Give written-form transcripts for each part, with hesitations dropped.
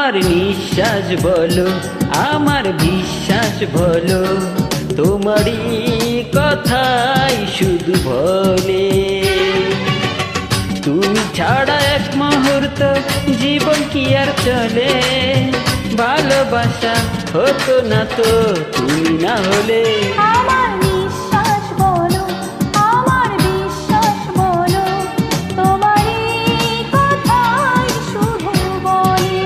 আমার নিঃশ্বাস বলো, আমার বিশ্বাস বলো, তোমারই কথাই শুধু বলে। তুমি ছাড়া এক মুহূর্ত জীবন কি আর চলে, ভালোবাসা হতো না তো তুমি না হলে। আমার নিঃশ্বাস বলো, আমার বিশ্বাস বলো, তোমারই কথাই শুধু বলে।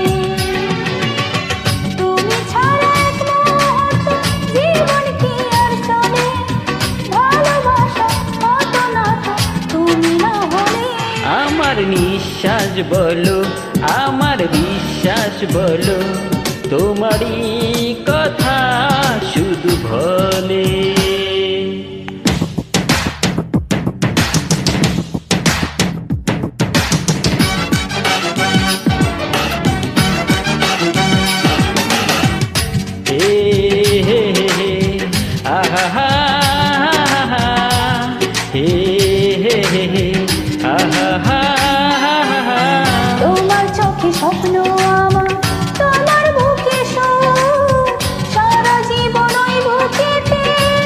তুমি ছাড়া এক মুহূর্ত জীবন কি আর চলে, ভালোবাসা হতো না তো তুমি না হলে। আমার নিঃশ্বাস বলো, আমার বিশ্বাস বলো, তোমারই কথা শুধু বলে। হে হে হে হে আহা হা হা হে হে হে হে আহা হা হা। তোমার চোখে স্বপ্ন আমার, তোমার বুকে সুর, সারা জীবন ওই বুকেতে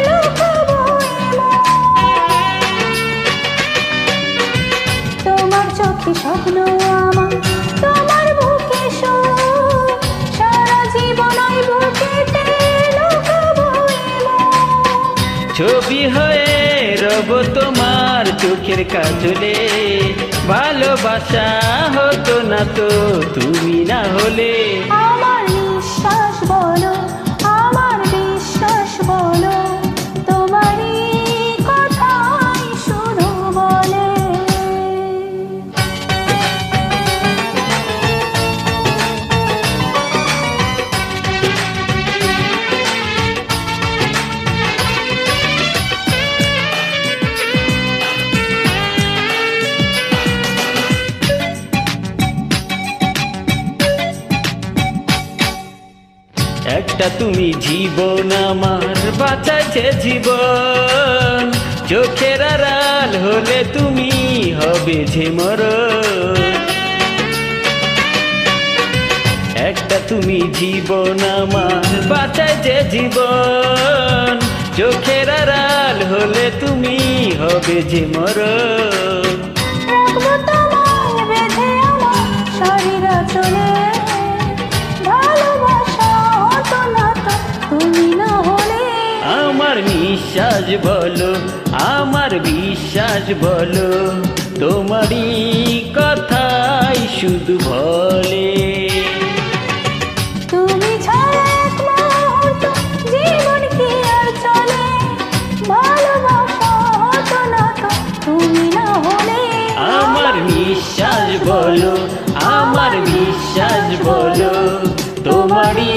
লুকাবো এমন। তোমার চোখে স্বপ্ন আমার, তোমার বুকে সুর, সারা জীবন ওই বুকেতে লুকাবো এমন। ছবি হয়ে রব তোমার চোখের কাজলে, ভালোবাসা হতো না তো তুমি না হলে। আমার নিঃশ্বাস বলো, আমার বিশ্বাস বলো, তোমারই কথাই শুধু বলে। একটা তুমি জীবন আমার বাঁচাইছে জীবন, চোখের আড়াল হলে তুমি হবে যে মরণ। একটা তুমি জীবন আমার বাঁচাইছে জীবন, চোখের আড়াল হলে তুমি হবে যে মরণ। রাখবো তোমায় বেঁধে আমার শরীর আঁচলে, ভালোবাসা হতো না তো তুমি না হলে। আমার নিঃশ্বাস বলো, আমার বিশ্বাস বলো, তোমারই কথাই শুধু বলে। তুমি ছাড়া এক মুহূর্ত জীবন কি আর চলে, ভালোবাসা হতো না তো তুমি না হলে। আমার নিঃশ্বাস বলো, আমার বিশ্বাস বলো, তোমারই